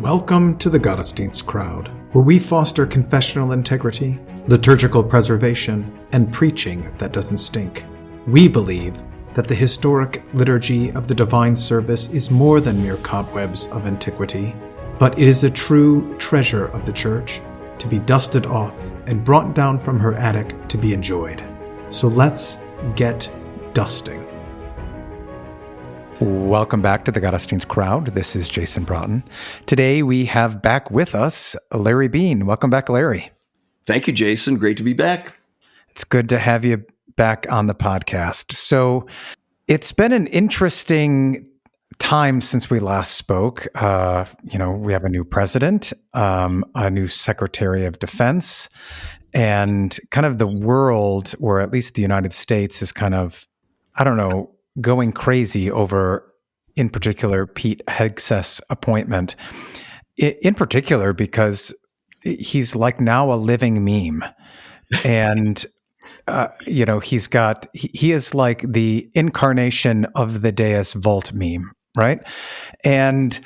Welcome to the Gottesdienst crowd, where we foster confessional integrity, liturgical preservation, and preaching that doesn't stink. We believe that the historic liturgy of the divine service is more than mere cobwebs of antiquity, but it is a true treasure of the Church, to be dusted off and brought down from her attic to be enjoyed. So let's get dusting. Welcome back to the Gottesdienst crowd. This is Jason Broughton. Today we have back with us Larry Bean. Welcome back, Larry. Thank you, Jason. Great to be back. It's good to have you back on the podcast. So it's been an interesting time since we last spoke. We have a new president, a new Secretary of Defense, and kind of the world, or at least the United States, is kind of, going crazy over, in particular, Pete Hegseth's appointment. In particular, because he's like now a living meme. And, he is like the incarnation of the Deus Vult meme, right? And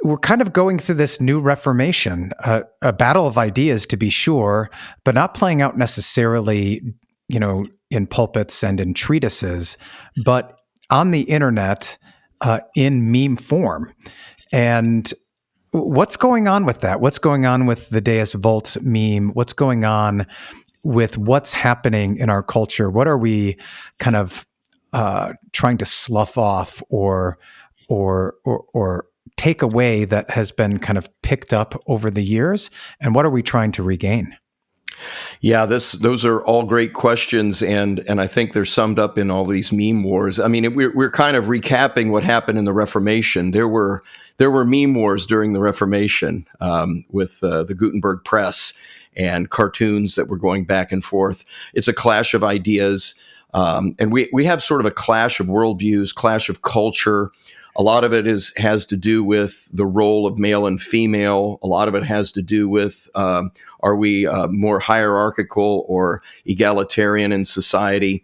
we're kind of going through this new Reformation, a battle of ideas, to be sure, but not playing out necessarily, in pulpits and in treatises, but on the internet, in meme form. And what's going on with that? What's going on with the Deus Vult meme? What's going on with what's happening in our culture? What are we kind of trying to slough off or take away that has been kind of picked up over the years? And what are we trying to regain? Yeah, those are all great questions, and I think they're summed up in all these meme wars. I mean, we're kind of recapping what happened in the Reformation. There were meme wars during the Reformation with the Gutenberg press and cartoons that were going back and forth. It's a clash of ideas, and we have sort of a clash of worldviews, clash of culture. A lot of it has to do with the role of male and female. A lot of it has to do with are we more hierarchical or egalitarian in society?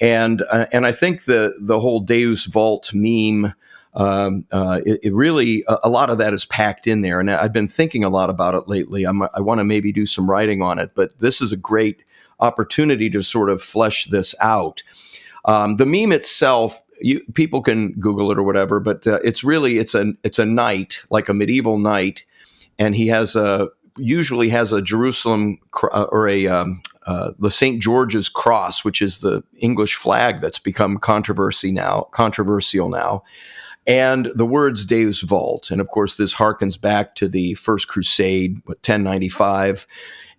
And I think the whole Deus Vult meme, it really, a lot of that is packed in there. And I've been thinking a lot about it lately. I want to maybe do some writing on it, but this is a great opportunity to sort of flesh this out. The meme itself, people can Google it or whatever, but it's a knight, like a medieval knight, and he usually has a Jerusalem or the St. George's cross, which is the English flag that's become controversial now, and the words Deus Vult, and of course this harkens back to the First Crusade, 1095.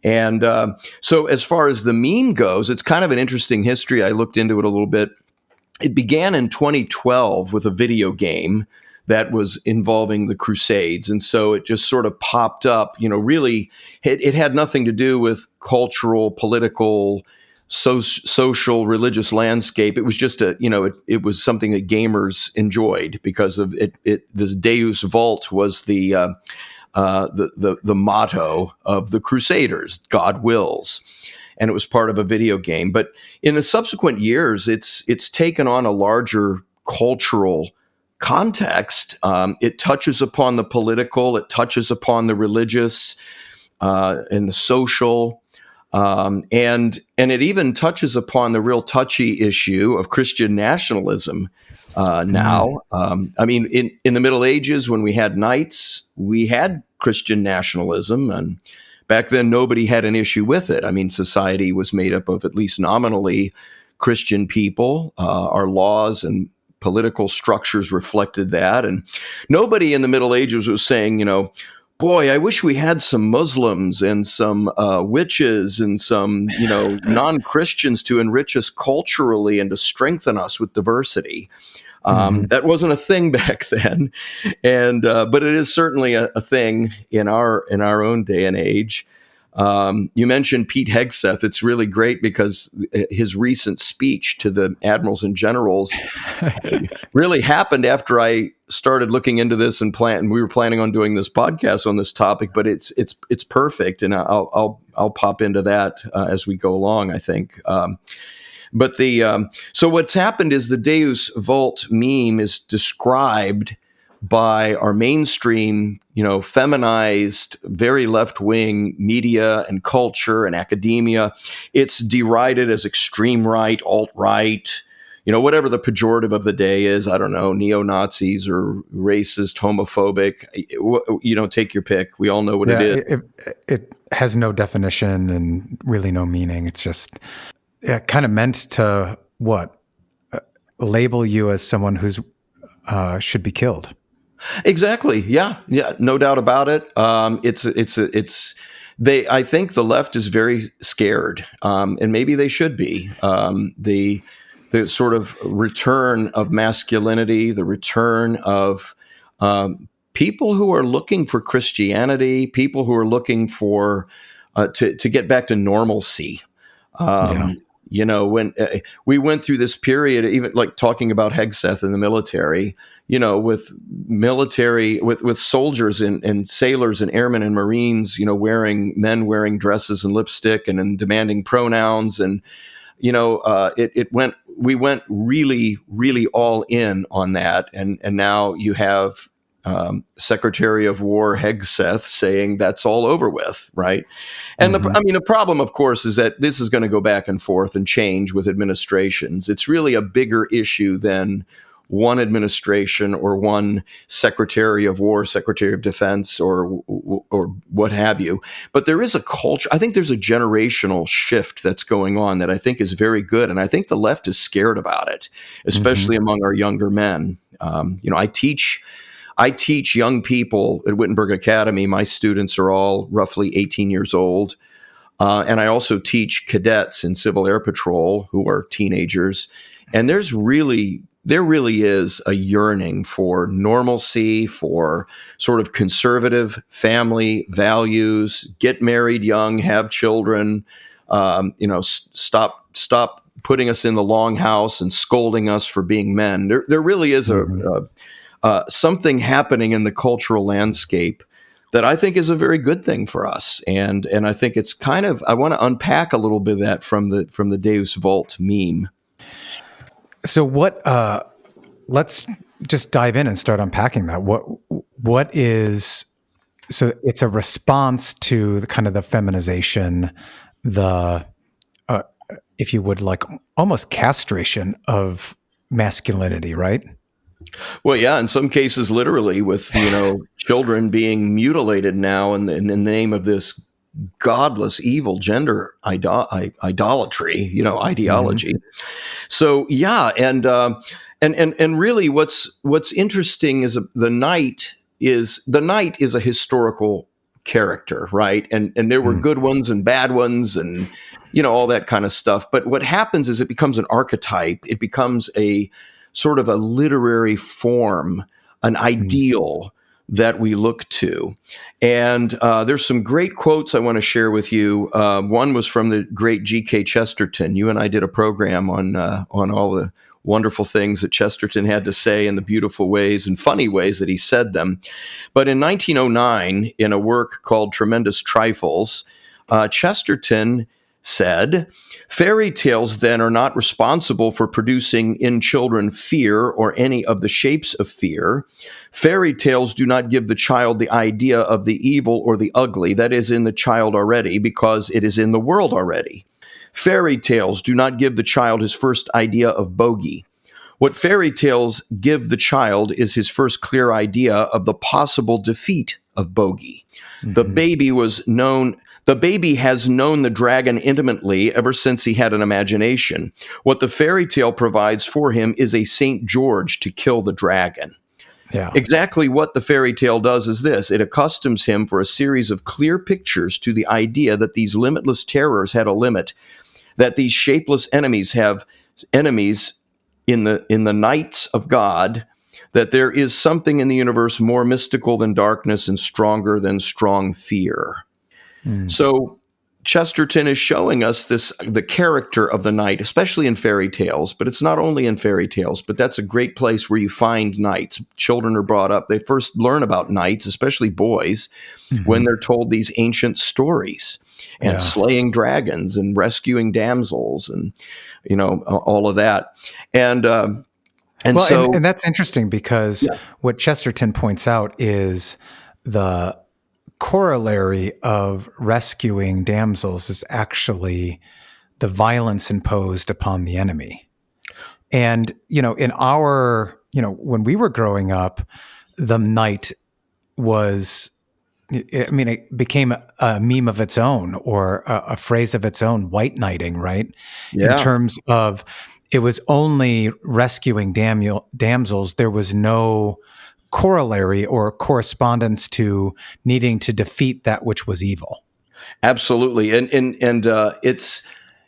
And so as far as the meme goes, it's kind of an interesting history. I looked into it a little bit. It began in 2012 with a video game that was involving the Crusades. And so it just sort of popped up, really, it had nothing to do with cultural, political, social, religious landscape. It was just it was something that gamers enjoyed because of it. This Deus Vult was the motto of the Crusaders, God wills. And it was part of a video game. But in the subsequent years, it's taken on a larger cultural context. It touches upon the political, it touches upon the religious, and the social, and it even touches upon the real touchy issue of Christian nationalism now. I mean, in the Middle Ages, when we had knights, we had Christian nationalism, and back then, nobody had an issue with it. I mean, society was made up of at least nominally Christian people. Our laws and political structures reflected that. And nobody in the Middle Ages was saying, boy, I wish we had some Muslims and some witches and some, non-Christians to enrich us culturally and to strengthen us with diversity. That wasn't a thing back then, and but it is certainly a thing in our own day and age. You mentioned Pete Hegseth. It's really great because his recent speech to the admirals and generals really happened after I started looking into this and we were planning on doing this podcast on this topic. But it's perfect, and I'll pop into that as we go along, I think. So what's happened is the Deus Vult meme is described by our mainstream, feminized, very left-wing media and culture and academia. It's derided as extreme right, alt-right, whatever the pejorative of the day is. I don't know, neo-Nazis or racist, homophobic. Take your pick. We all know what it is. It has no definition and really no meaning. It's just kind of meant to label you as someone who's should be killed. Exactly. Yeah. No doubt about it. I think the left is very scared, and maybe they should be. The sort of return of masculinity, the return of people who are looking for Christianity, people who are looking for to get back to normalcy. When we went through this period, even like talking about Hegseth in the military, with soldiers and sailors and airmen and Marines, wearing dresses and lipstick and demanding pronouns. And, we went really, really all in on that. And now you have Secretary of War Hegseth saying that's all over with, right? And the problem, of course, is that this is going to go back and forth and change with administrations. It's really a bigger issue than one administration or one Secretary of War, Secretary of Defense, or what have you. But there is a culture. I think there's a generational shift that's going on that I think is very good, and I think the left is scared about it, especially among our younger men. I teach young people at Wittenberg Academy. My students are all roughly 18 years old. And I also teach cadets in Civil Air Patrol who are teenagers. And there really is a yearning for normalcy, for sort of conservative family values, get married young, have children, stop putting us in the longhouse and scolding us for being men. There really is something happening in the cultural landscape that I think is a very good thing for us. And I think it's kind of, I want to unpack a little bit of that from the Deus Vult meme. So let's just dive in and start unpacking that. What is, so it's a response to the kind of the feminization, if you would, like almost castration of masculinity, right? Well, yeah, in some cases, literally, with children being mutilated now in the name of this godless, evil gender idolatry, ideology. So, yeah, and really, what's interesting is the knight is a historical character, right? And there were good ones and bad ones, and all that kind of stuff. But what happens is it becomes an archetype. It becomes a sort of a literary form, an ideal that we look to. And there's some great quotes I want to share with you. One was from the great G.K. Chesterton. You and I did a program on all the wonderful things that Chesterton had to say and the beautiful ways and funny ways that he said them. But in 1909, in a work called Tremendous Trifles, Chesterton said, "Fairy tales, then, are not responsible for producing in children fear or any of the shapes of fear. Fairy tales do not give the child the idea of the evil or the ugly that is in the child already, because it is in the world already. Fairy tales do not give the child his first idea of bogey. What fairy tales give the child is his first clear idea of the possible defeat of bogey. The baby has known the dragon intimately ever since he had an imagination. What the fairy tale provides for him is a St. George to kill the dragon." Yeah. Exactly what the fairy tale does is this: it accustoms him for a series of clear pictures to the idea that these limitless terrors had a limit, that these shapeless enemies have enemies in the nights of God, that there is something in the universe more mystical than darkness and stronger than strong fear. So Chesterton is showing us the character of the knight, especially in fairy tales, but it's not only in fairy tales, but that's a great place where you find knights. Children are brought up. They first learn about knights, especially boys, when they're told these ancient stories and slaying dragons and rescuing damsels and, all of that. And And Well, so, and that's interesting because yeah, what Chesterton points out is the corollary of rescuing damsels is actually the violence imposed upon the enemy. And, in our, when we were growing up, the knight was, I mean, it became a meme of its own or a phrase of its own, white knighting, right? In yeah. terms of it was only rescuing damsels. There was no corollary or correspondence to needing to defeat that which was evil. Absolutely, and it's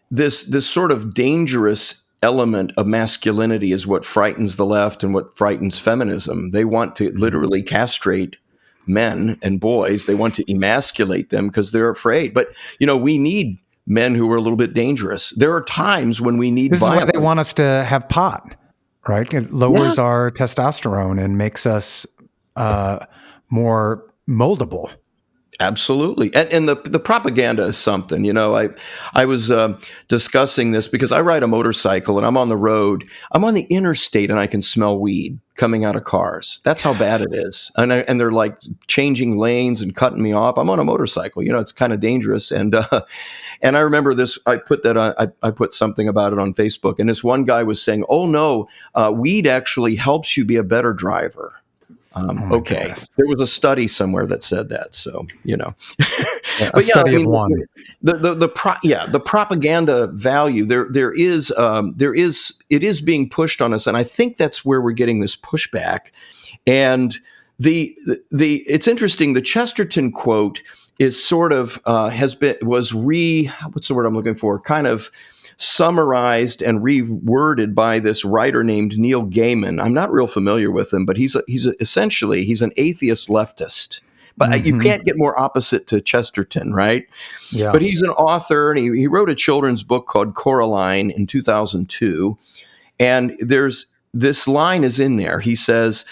this sort of dangerous element of masculinity is what frightens the left and what frightens feminism. They want to literally castrate men and boys. They want to emasculate them because they're afraid. But we need men who are a little bit dangerous. There are times when we need This is why violence. they want us to have pot, right? It lowers our testosterone and makes us more moldable. Absolutely, and the propaganda is something. I was discussing this because I ride a motorcycle and I'm on the road. I'm on the interstate and I can smell weed coming out of cars. That's how bad it is. And they're like changing lanes and cutting me off. I'm on a motorcycle. It's kind of dangerous. And I remember this. I put that on. I put something about it on Facebook, and this one guy was saying, "Oh no, weed actually helps you be a better driver." Okay, goodness. there was a study somewhere that said that, so A study of one. The propaganda value it is being pushed on us, and I think that's where we're getting this pushback. And it's interesting. The Chesterton quote is sort of what's the word I'm looking for? Kind of summarized and reworded by this writer named Neil Gaiman. I'm not real familiar with him, but he's essentially an atheist leftist. But you can't get more opposite to Chesterton, right? Yeah. But he's an author, and he wrote a children's book called Coraline in 2002. And there's this line is in there. He says,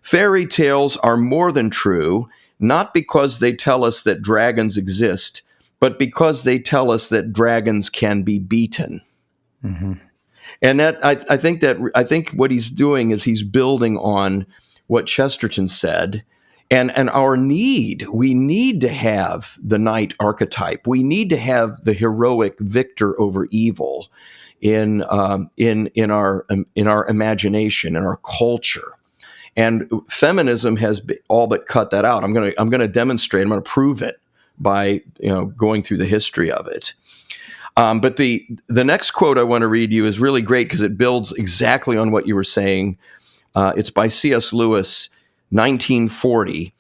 "Fairy tales are more than true, not because they tell us that dragons exist, but because they tell us that dragons can be beaten." Mm-hmm. And that I think what he's doing is he's building on what Chesterton said, and we need to have the knight archetype. We need to have the heroic victor over evil in our imagination, in our culture. And feminism has all but cut that out. I'm going to demonstrate. I'm going to prove it by going through the history of it. But the next quote I want to read you is really great because it builds exactly on what you were saying. It's by C.S. Lewis, 1940,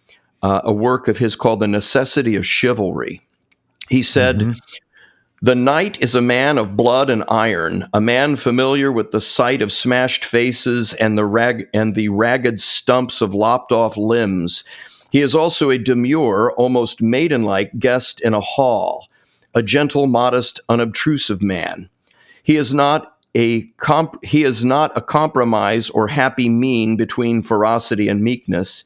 a work of his called The Necessity of Chivalry. He said, "The knight is a man of blood and iron, a man familiar with the sight of smashed faces and the ragged stumps of lopped-off limbs. He is also a demure, almost maiden-like guest in a hall, a gentle, modest, unobtrusive man. He is not a compromise or happy mean between ferocity and meekness.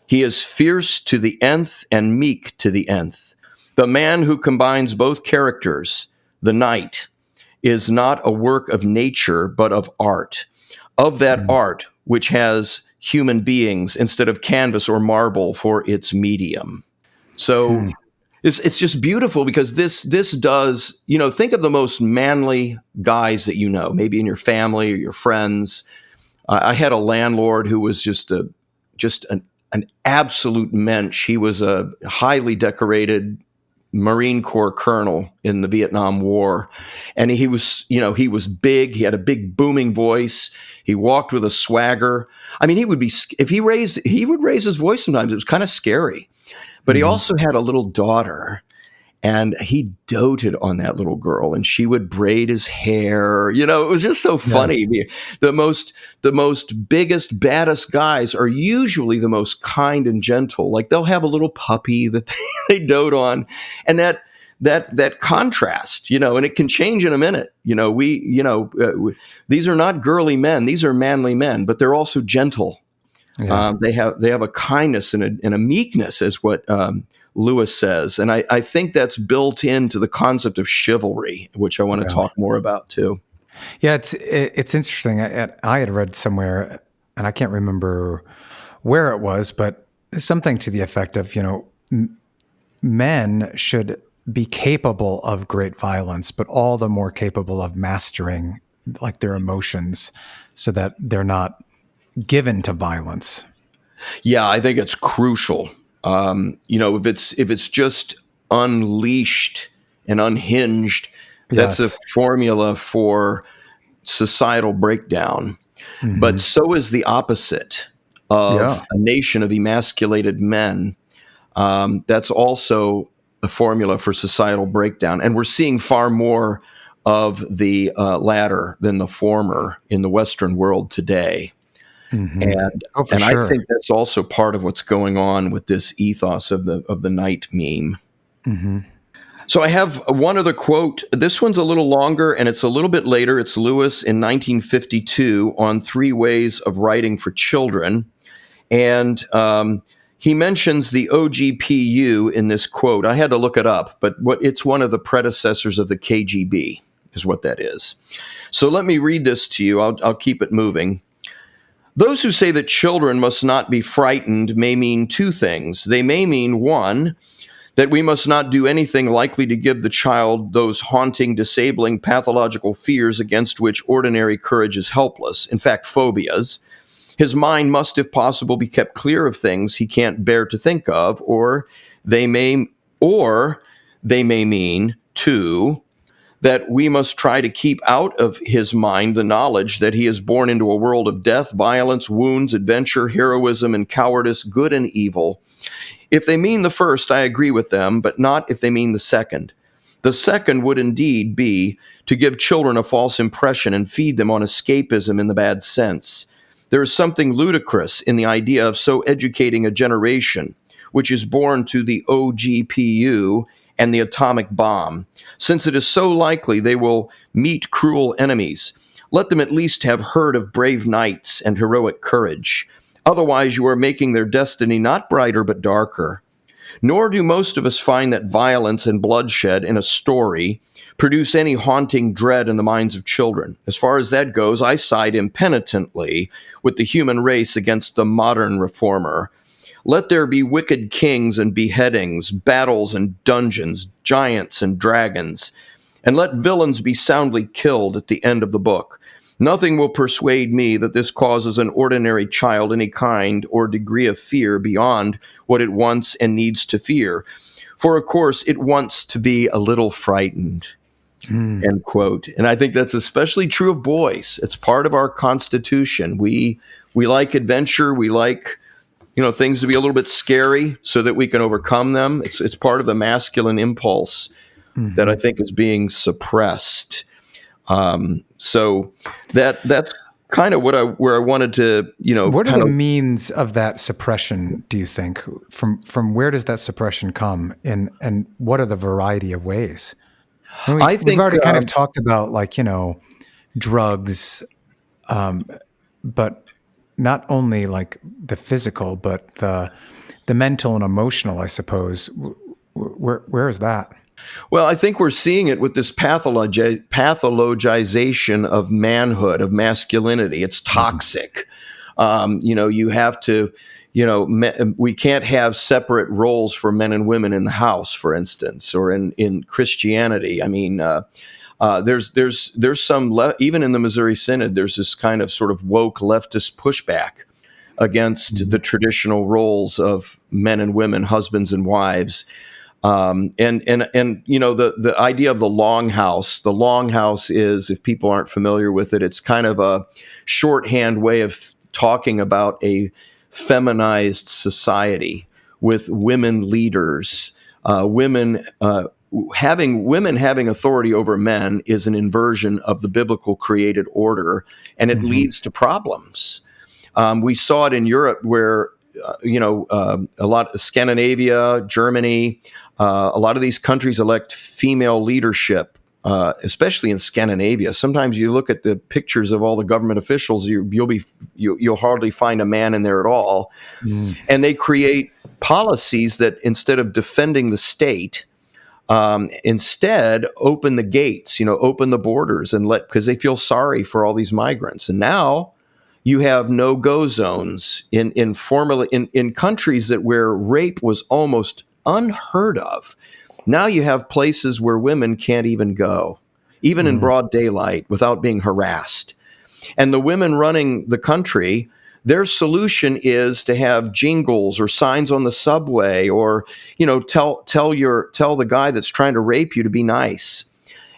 He is fierce to the nth and meek to the nth. The man who combines both characters, the knight, is not a work of nature, but of art. Of that art which has human beings instead of canvas or marble for its medium." So it's just beautiful because this does, think of the most manly guys that maybe in your family or your friends. I had a landlord who was just an absolute mensch. He was a highly decorated Marine Corps colonel in the Vietnam War. And he was big. He had a big booming voice. He walked with a swagger. I mean, he would raise his voice sometimes. It was kind of scary. But he also had a little daughter, and he doted on that little girl, and she would braid his hair. It was just so funny. Yeah. The most biggest, baddest guys are usually the most kind and gentle. Like they'll have a little puppy that they dote on, and that contrast, and it can change in a minute. These are not girly men; these are manly men, but they're also gentle. Yeah. They have a kindness and a meekness, is what Lewis says, and I think that's built into the concept of chivalry, which I want to talk more about too. Yeah, it's interesting. I had read somewhere, and I can't remember where it was, but something to the effect of, men should be capable of great violence, but all the more capable of mastering like their emotions so that they're not given to violence. Yeah, I think it's crucial. If it's just unleashed and unhinged, that's a Yes. formula for societal breakdown. But so is the opposite of Yeah. a nation of emasculated men. That's also a formula for societal breakdown. And we're seeing far more of the latter than the former in the Western world today. And Oh, for and I sure. think that's also part of what's going on with this ethos of the knight meme. So I have one other quote. This one's a little longer and it's a little bit later. It's Lewis in 1952 on 3 ways of writing for children. And he mentions the OGPU in this quote. I had to look it up, but it's one of the predecessors of the KGB is what that is. So let me read this to you. I'll keep it moving. Those who say that children must not be frightened may mean 2 things. They may mean, 1, that we must not do anything likely to give the child those haunting, disabling, pathological fears against which ordinary courage is helpless, in fact, phobias. His mind must, if possible, be kept clear of things he can't bear to think of, or they may mean, 2, that we must try to keep out of his mind the knowledge that he is born into a world of death, violence, wounds, adventure, heroism, and cowardice, good and evil. If they mean the first, I agree with them, but not if they mean the second. The second would indeed be to give children a false impression and feed them on escapism in the bad sense. There is something ludicrous in the idea of so educating a generation, which is born to the OGPU and the atomic bomb, since it is so likely they will meet cruel enemies. Let them at least have heard of brave knights and heroic courage. Otherwise, you are making their destiny not brighter but darker. Nor do most of us find that violence and bloodshed in a story produce any haunting dread in the minds of children. As far as that goes, I side impenitently with the human race against the modern reformer. Let there be wicked kings and beheadings, battles and dungeons, giants and dragons, and let villains be soundly killed at the end of the book. Nothing will persuade me that this causes an ordinary child any kind or degree of fear beyond what it wants and needs to fear. For, of course, it wants to be a little frightened, end quote. And I think that's especially true of boys. It's part of our constitution. We like adventure. We like things to be a little bit scary so that we can overcome them. It's part of the masculine impulse that I think is being suppressed. So that's kind of where I wanted to, What are the means of that suppression, do you think? From where does that suppression come, and what are the variety of ways? I think we've already kind of talked about drugs, but not only like the physical, but the mental and emotional, I suppose. Where is that? Well, I think we're seeing it with this pathologization of manhood, of masculinity. It's toxic. You have to, we can't have separate roles for men and women in the house, for instance, or in Christianity. I mean, there's some, even in the Missouri Synod, there's this kind of sort of woke leftist pushback against the traditional roles of men and women, husbands and wives. The idea of the longhouse. The longhouse is, if people aren't familiar with it, it's kind of a shorthand way of talking about a feminized society with women leaders. Women having authority over men is an inversion of the biblical created order, and it leads to problems. We saw it in Europe where a lot of Scandinavia, Germany, a lot of these countries elect female leadership, especially in Scandinavia. Sometimes you look at the pictures of all the government officials, you'll hardly find a man in there at all. And they create policies that, instead of defending the state, instead open the gates, open the borders and because they feel sorry for all these migrants. And now you have no-go zones in countries where rape was almost unheard of. Now you have places where women can't even go, even in broad daylight, without being harassed. And the women running the country, their solution is to have jingles or signs on the subway, or tell the guy that's trying to rape you to be nice.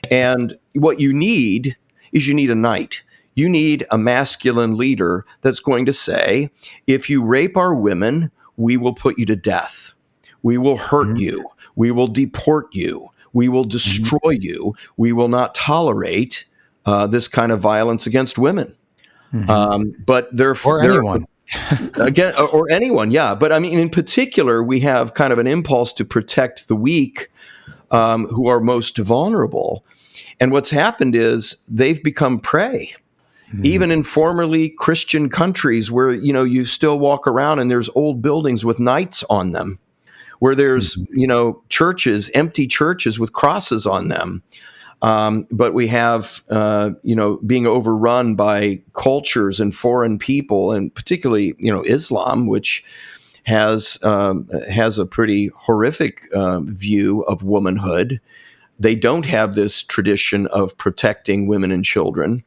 And what you need is a knight. You need a masculine leader that's going to say, if you rape our women, we will put you to death. We will hurt you. We will deport you. We will destroy you. We will not tolerate this kind of violence against women. But or anyone. Again, or anyone, yeah. But I mean, in particular, we have kind of an impulse to protect the weak, who are most vulnerable. And what's happened is they've become prey. Even in formerly Christian countries where, you still walk around and there's old buildings with knights on them, where there's, churches, empty churches with crosses on them. But we have, being overrun by cultures and foreign people, and particularly, Islam, which has a pretty horrific view of womanhood. They don't have this tradition of protecting women and children.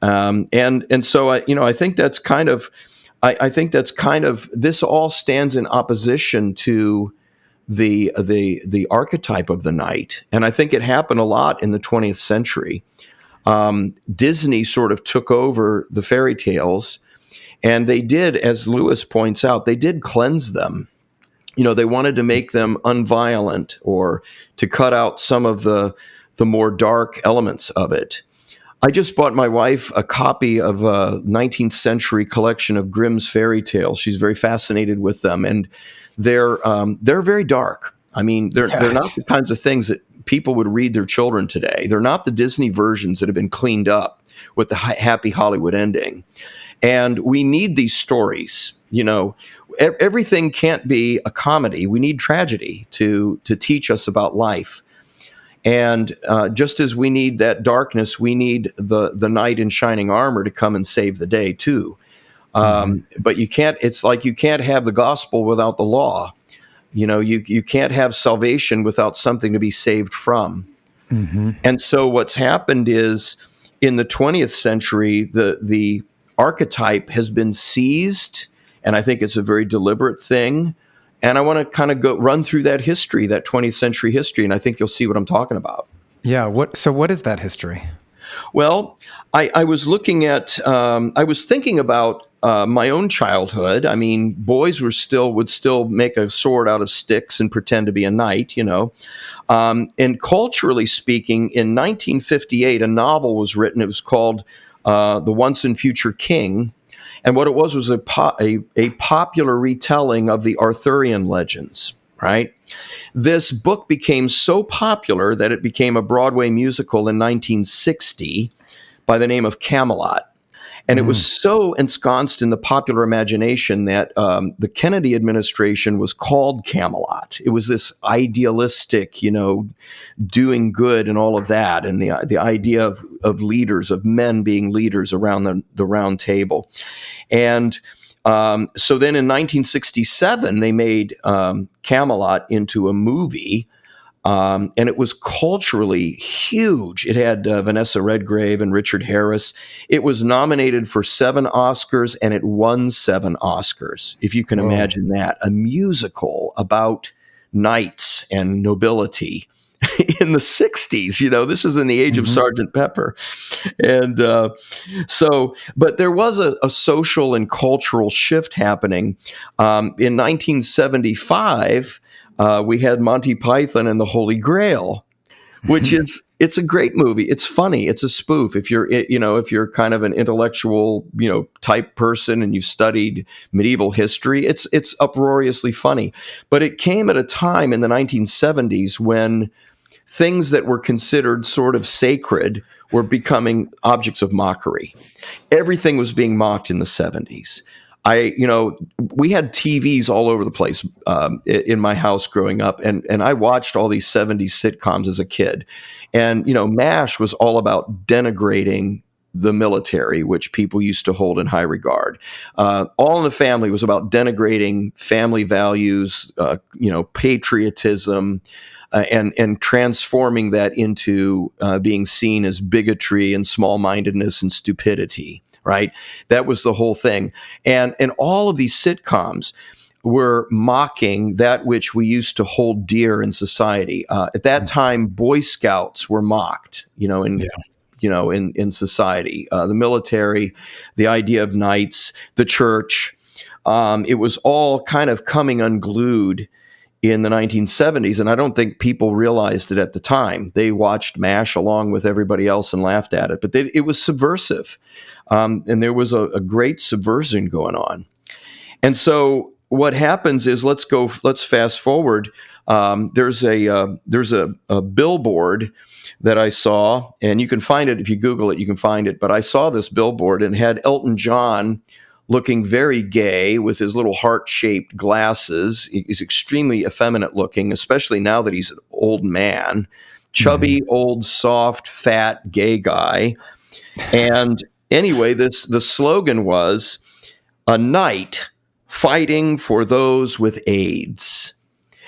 And so I think that's kind of this all stands in opposition to the archetype of the knight. And I think it happened a lot in the 20th century. Disney sort of took over the fairy tales, and they did, as Lewis points out, they did cleanse them. They wanted to make them unviolent, or to cut out some of the more dark elements of it. I just bought my wife a copy of a 19th century collection of Grimm's fairy tales. She's very fascinated with them, and they're very dark. I mean, they're not the kinds of things that people would read their children today. They're not the Disney versions that have been cleaned up with the happy Hollywood ending. And we need these stories. Everything can't be a comedy. We need tragedy to teach us about life. And just as we need that darkness, we need the knight in shining armor to come and save the day too. But you can't. It's like you can't have the gospel without the law. You can't have salvation without something to be saved from. And so what's happened is, in the 20th century, the archetype has been seized, and I think it's a very deliberate thing. And I want to kind of run through that history, that 20th century history, and I think you'll see what I'm talking about. Yeah. So what is that history? Well, I was looking at, I was thinking about my own childhood. I mean, boys would still make a sword out of sticks and pretend to be a knight, And culturally speaking, in 1958, a novel was written. It was called The Once and Future King. And what it was a popular retelling of the Arthurian legends, right? This book became so popular that it became a Broadway musical in 1960 by the name of Camelot. And it was so ensconced in the popular imagination that the Kennedy administration was called Camelot. It was this idealistic, doing good and all of that, and the idea of leaders, of men being leaders around the round table. And so then in 1967, they made Camelot into a movie. And it was culturally huge. It had Vanessa Redgrave and Richard Harris. It was nominated for 7 Oscars, and it won 7 Oscars, if you can imagine that. A musical about knights and nobility in the 60s. This is in the age of Sgt. Pepper. And but there was a social and cultural shift happening. In 1975, we had Monty Python and the Holy Grail, which it's a great movie. It's funny. It's a spoof. If you're kind of an intellectual, type person and you've studied medieval history, it's uproariously funny. But it came at a time in the 1970s when things that were considered sort of sacred were becoming objects of mockery. Everything was being mocked in the 70s. we had TVs all over the place in my house growing up, and I watched all these 70s sitcoms as a kid. And, MASH was all about denigrating the military, which people used to hold in high regard. All in the Family was about denigrating family values, patriotism, and transforming that into being seen as bigotry and small-mindedness and stupidity. Right? That was the whole thing. And all of these sitcoms were mocking that which we used to hold dear in society. At that time, Boy Scouts were mocked, in society. The military, the idea of knights, the church. It was all kind of coming unglued in the 1970s, and I don't think people realized it at the time. They watched MASH along with everybody else and laughed at it, but it was subversive. And there was a great subversion going on. And so what happens is, let's fast forward. There's a billboard that I saw, and you can find it if you Google it, you can find it. But I saw this billboard and had Elton John looking very gay with his little heart-shaped glasses. He's extremely effeminate looking, especially now that he's an old man. Chubby, old, soft, fat, gay guy. And anyway, the slogan was, "A knight fighting for those with AIDS."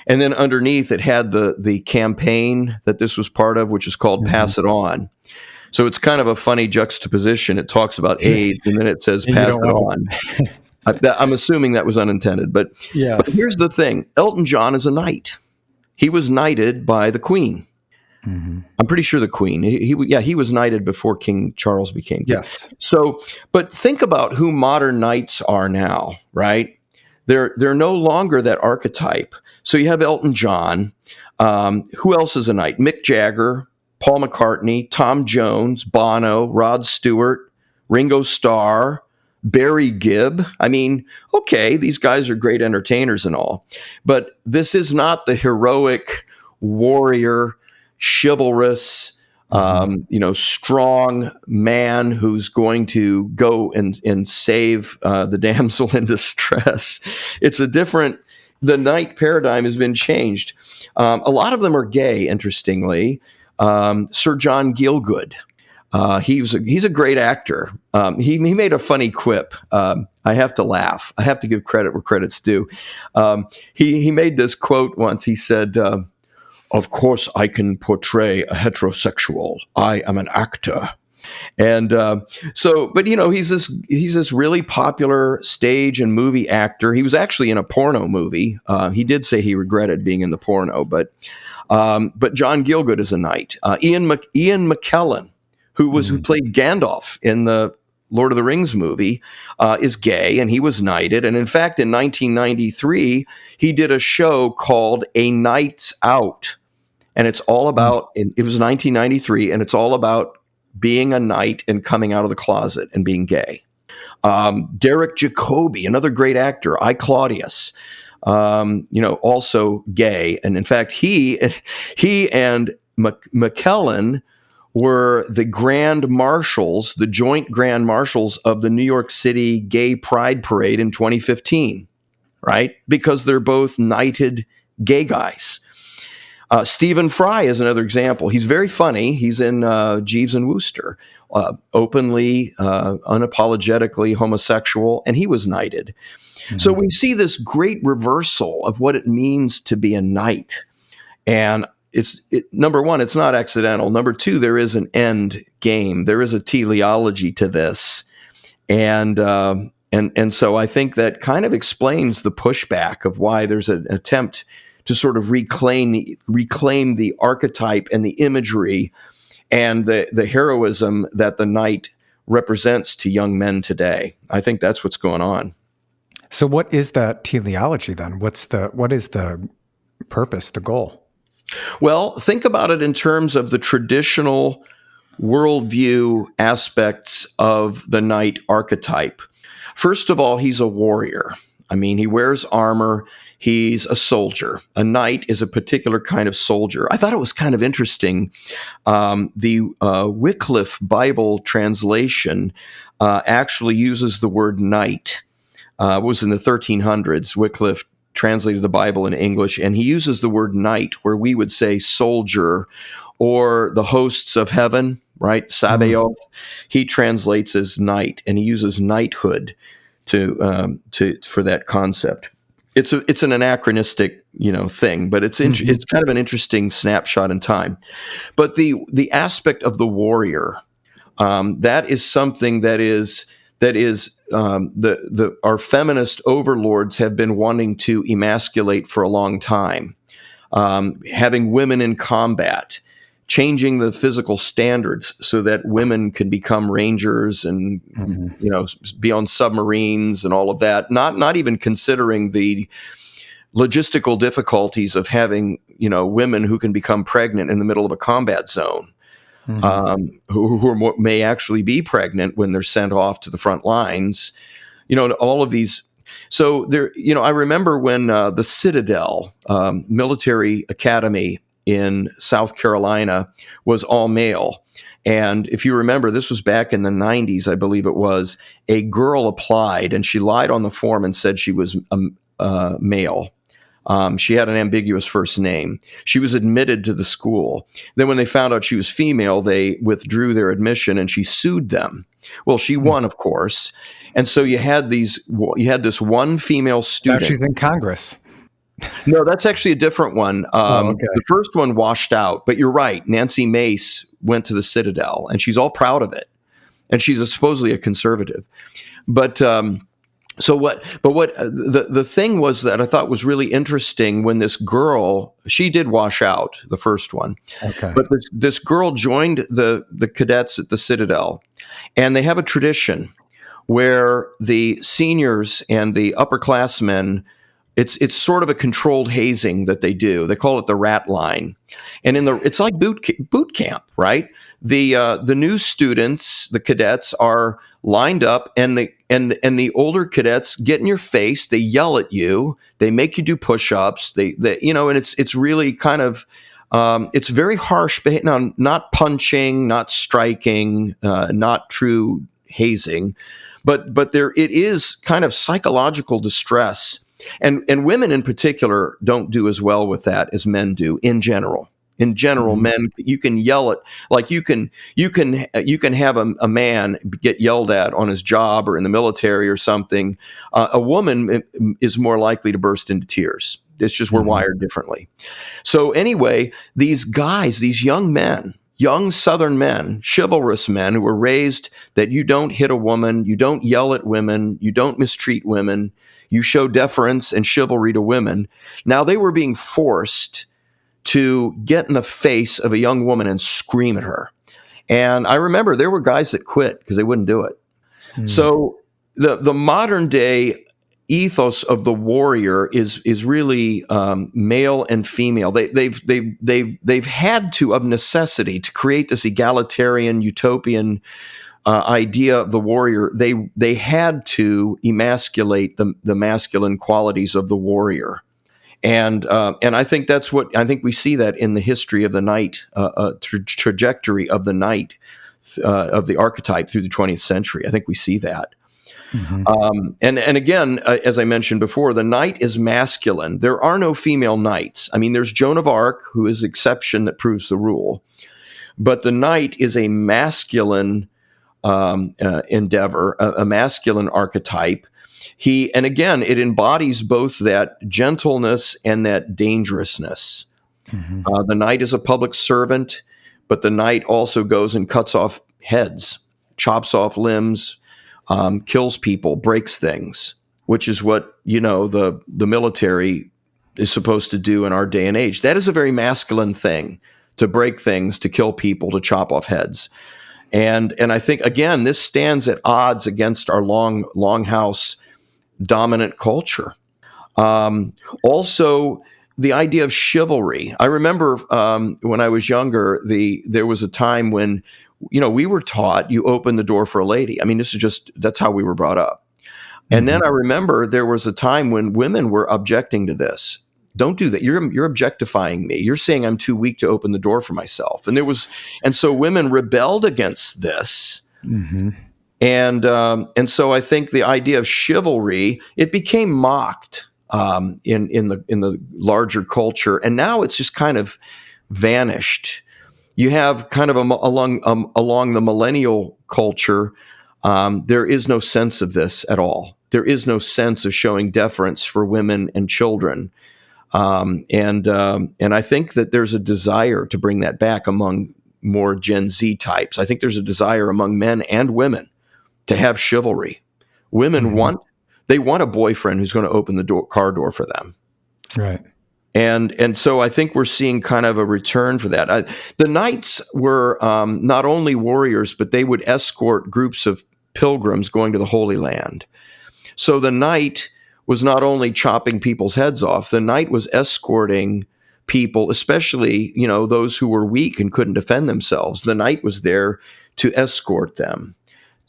And then underneath it had the campaign that this was part of, which is called Pass It On. So it's kind of a funny juxtaposition. It talks about AIDS, and then it says Pass It On. I'm assuming that was unintended. But here's the thing. Elton John is a knight. He was knighted by the Queen. Mm-hmm. I'm pretty sure the Queen. He was knighted before King Charles became king. Yes. So, but think about who modern knights are now, right? They're no longer that archetype. So you have Elton John. Who else is a knight? Mick Jagger, Paul McCartney, Tom Jones, Bono, Rod Stewart, Ringo Starr, Barry Gibb. I mean, okay, these guys are great entertainers and all, but this is not the heroic warrior, chivalrous, strong man who's going to go and save the damsel in distress. It's a different. The knight paradigm has been changed. A lot of them are gay, interestingly. Sir John Gielgud. He's a great actor. He made a funny quip. I have to laugh. I have to give credit where credit's due. He made this quote once. He said, "Of course I can portray a heterosexual. I am an actor." And but he's this really popular stage and movie actor. He was actually in a porno movie. He did say he regretted being in the porno, but John Gielgud is a knight. Ian McKellen, who played Gandalf in the Lord of the Rings movie, is gay, and he was knighted. And in fact, in 1993, he did a show called A Knight's Out, and it's all about. It was 1993, and it's all about being a knight and coming out of the closet and being gay. Derek Jacobi, another great actor, I, Claudius, also gay. And in fact, he and McKellen were the grand marshals, the joint grand marshals of the New York City Gay Pride Parade in 2015, right? Because they're both knighted gay guys. Stephen Fry is another example. He's very funny. He's in Jeeves and Wooster, openly, unapologetically homosexual, and he was knighted. Mm-hmm. So we see this great reversal of what it means to be a knight. And number one, it's not accidental. Number two, there is an end game. There is a teleology to this. And so I think that kind of explains the pushback of why there's an attempt to sort of reclaim the archetype and the imagery and the heroism that the knight represents to young men today. I think that's what's going on. So what is that teleology then? What is the purpose, the goal? Well, think about it in terms of the traditional worldview aspects of the knight archetype. First of all, he's a warrior. I mean, he wears armor. He's a soldier. A knight is a particular kind of soldier. I thought it was kind of interesting. The Wycliffe Bible translation actually uses the word knight was in the 1300s. Wycliffe translated the Bible in English, and he uses the word knight, where we would say soldier, or the hosts of heaven, right? Sabaoth. He translates as knight, and he uses knighthood for that concept. It's an anachronistic, thing, but it's it's kind of an interesting snapshot in time. But the aspect of the warrior, that is something that is our feminist overlords have been wanting to emasculate for a long time. Having women in combat, changing the physical standards so that women can become rangers and be on submarines and all of that. Not even considering the logistical difficulties of having women who can become pregnant in the middle of a combat zone, who may actually be pregnant when they're sent off to the front lines. All of these. So there, I remember when the Citadel military academy in South Carolina was all male. And if you remember, this was back in the 90s, I believe it was, a girl applied and she lied on the form and said she was male. She had an ambiguous first name. She was admitted to the school. Then when they found out she was female, they withdrew their admission and she sued them. Well, she won, of course. And so you had this one female student. Now she's in Congress. No, that's actually a different one. Okay. The first one washed out, but you're right. Nancy Mace went to the Citadel, and she's all proud of it. And she's supposedly a conservative. But the thing was that I thought was really interesting when this girl, she did wash out, the first one. Okay. But this girl joined the cadets at the Citadel, and they have a tradition where the seniors and the upperclassmen, it's sort of a controlled hazing that they do. They call it the rat line, and it's like boot camp, right? The new students, the cadets, are lined up, and the older cadets get in your face. They yell at you. They make you do push-ups. And it's really kind of it's very harsh. Now, not punching, not striking, not true hazing, but it is kind of psychological distress. And women in particular don't do as well with that as men do in general. In general, men, you can yell at, like you can have a man get yelled at on his job or in the military or something. A woman is more likely to burst into tears. It's just we're wired differently. So anyway, these guys, these young men, young Southern men, chivalrous men who were raised that you don't hit a woman, you don't yell at women, you don't mistreat women, you show deference and chivalry to women. Now they were being forced to get in the face of a young woman and scream at her. And I remember there were guys that quit because they wouldn't do it. So the modern day ethos of the warrior is really male and female. They've had to, of necessity, to create this egalitarian utopian idea of the warrior. They had to emasculate the masculine qualities of the warrior, and I think I think we see that in the history of the knight, trajectory of the knight, of the archetype through the 20th century. I think we see that. And again, as I mentioned before, the knight is masculine. There are no female knights. I mean, there's Joan of Arc, who is the exception that proves the rule. But the knight is a masculine endeavor, a masculine archetype. And again, it embodies both that gentleness and that dangerousness. The knight is a public servant, but the knight also goes and cuts off heads, chops off limbs, kills people, breaks things, which is what, the military is supposed to do in our day and age. That is a very masculine thing, to break things, to kill people, to chop off heads. And I think, again, this stands at odds against our longhouse dominant culture. Also, the idea of chivalry. I remember when I was younger, there was a time when, we were taught you open the door for a lady. I mean, that's how we were brought up. And then I remember there was a time when women were objecting to this. Don't do that. You're objectifying me. You're saying I'm too weak to open the door for myself. And so women rebelled against this. And so I think the idea of chivalry, it became mocked in the larger culture, and now it's just kind of vanished. You have kind of along the millennial culture, there is no sense of this at all. There is no sense of showing deference for women and children, and I think that there's a desire to bring that back among more Gen Z types. I think there's a desire among men and women to have chivalry. Women want a boyfriend who's going to open the car door for them. Right. And so I think we're seeing kind of a return for that. The knights were not only warriors, but they would escort groups of pilgrims going to the Holy Land. So the knight was not only chopping people's heads off, the knight was escorting people, especially, those who were weak and couldn't defend themselves. The knight was there to escort them.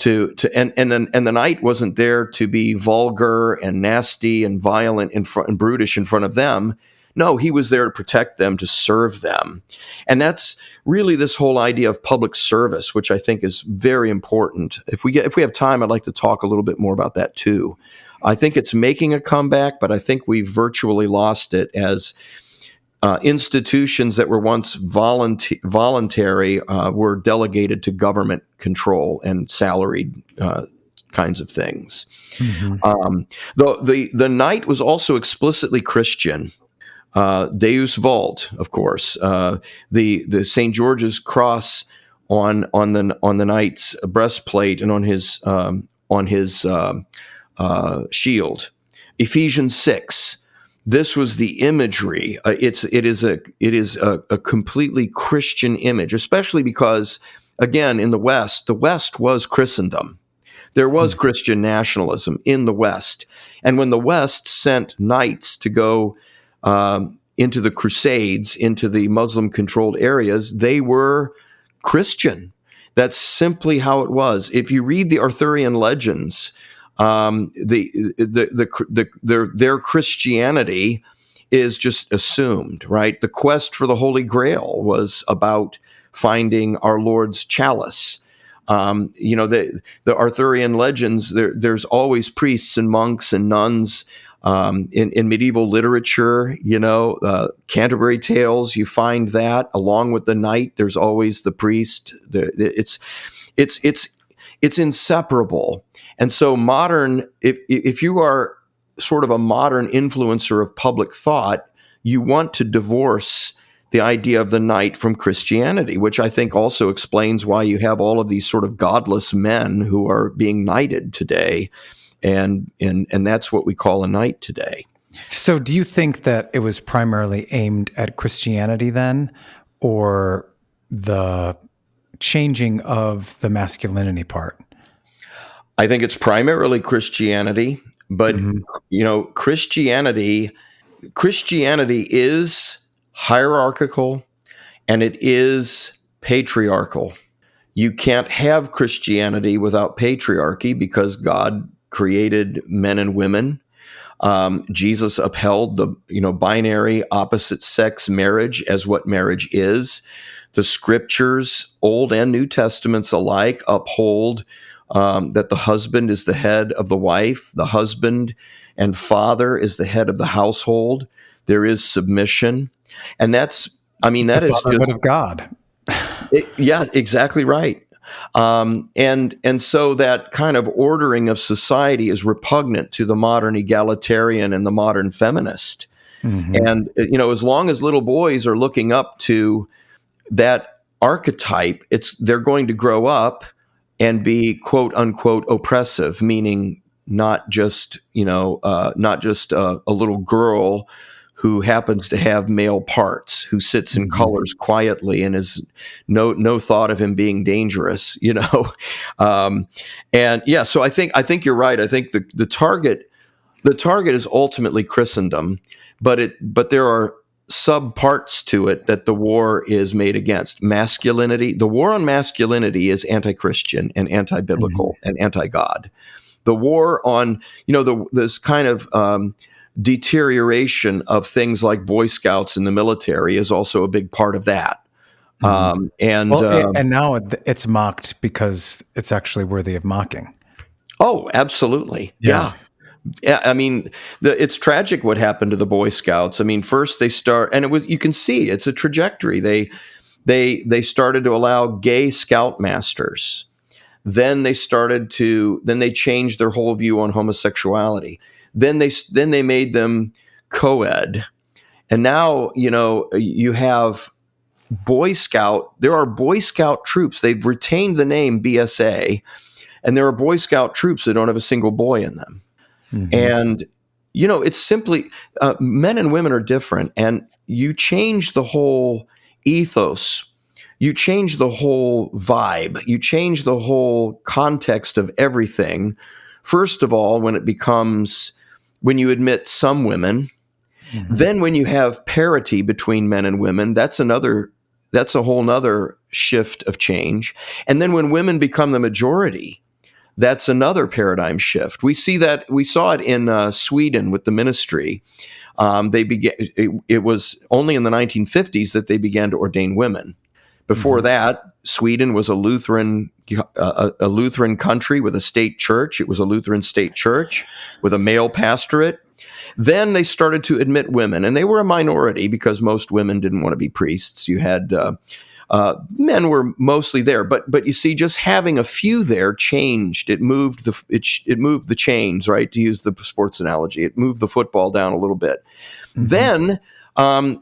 And the knight wasn't there to be vulgar and nasty and violent and brutish in front of them. No, he was there to protect them, to serve them. And that's really this whole idea of public service, which I think is very important. If we have time, I'd like to talk a little bit more about that too. I think it's making a comeback, but I think we've virtually lost it as institutions that were once voluntary were delegated to government control and salaried kinds of things. The knight was also explicitly Christian. Deus Vult, of course, the St. George's cross on the knight's breastplate and on his shield. Ephesians 6. This was the imagery. It is a completely Christian image, especially because, again, in the West was Christendom. There was Christian nationalism in the West. And when the West sent knights to go into the Crusades, into the Muslim-controlled areas, they were Christian. That's simply how it was. If you read the Arthurian legends, their Christianity is just assumed, right? The quest for the Holy Grail was about finding our Lord's chalice. The Arthurian legends, there's always priests and monks and nuns. In medieval literature, Canterbury Tales, you find that along with the knight. There's always the priest. It's inseparable. And so modern, if you are sort of a modern influencer of public thought, you want to divorce the idea of the knight from Christianity, which I think also explains why you have all of these sort of godless men who are being knighted today. And that's what we call a knight today. So do you think that it was primarily aimed at Christianity then, or the changing of the masculinity part? I think it's primarily Christianity, but Christianity is hierarchical and it is patriarchal. You can't have Christianity without patriarchy because God created men and women. Jesus upheld the binary opposite sex marriage as what marriage is. The scriptures, Old and New Testaments alike, uphold that the husband is the head of the wife, the husband and father is the head of the household. There is submission, and that is just of God. Yeah, exactly right. And so that kind of ordering of society is repugnant to the modern egalitarian and the modern feminist. And as long as little boys are looking up to that archetype, they're going to grow up and be quote unquote oppressive, meaning not just a little girl who happens to have male parts, who sits in colors quietly and is no thought of him being dangerous, and yeah. So I think you're right. I think the target is ultimately Christendom, but there are subparts to it that the war is made against. Masculinity. The war on masculinity is anti-Christian and anti-biblical and anti-God. The war on this kind of deterioration of things like Boy Scouts in the military is also a big part of that. And now it's mocked because it's actually worthy of mocking. Oh, absolutely. Yeah. Yeah, I mean, it's tragic what happened to the Boy Scouts. I mean, first they start, and you can see it's a trajectory. They started to allow gay scoutmasters. Then they changed their whole view on homosexuality. Then they made them co-ed, and now you have there are Boy Scout troops. They've retained the name BSA, and there are Boy Scout troops that don't have a single boy in them. Mm-hmm. And, it's simply men and women are different, and you change the whole ethos. You change the whole vibe. You change the whole context of everything. First of all, when you admit some women, mm-hmm. Then when you have parity between men and women, that's a whole nother shift of change. And then when women become the majority, that's another paradigm shift. We saw it in Sweden with the ministry. It was only in the 1950s that they began to ordain women. Before mm-hmm. that, Sweden was a Lutheran country with a state church. It was a Lutheran state church with a male pastorate. Then they started to admit women, and they were a minority because most women didn't want to be priests. You had men were mostly there, but you see, just having a few there changed. It moved the chains, right? To use the sports analogy, it moved the football down a little bit. Mm-hmm. Then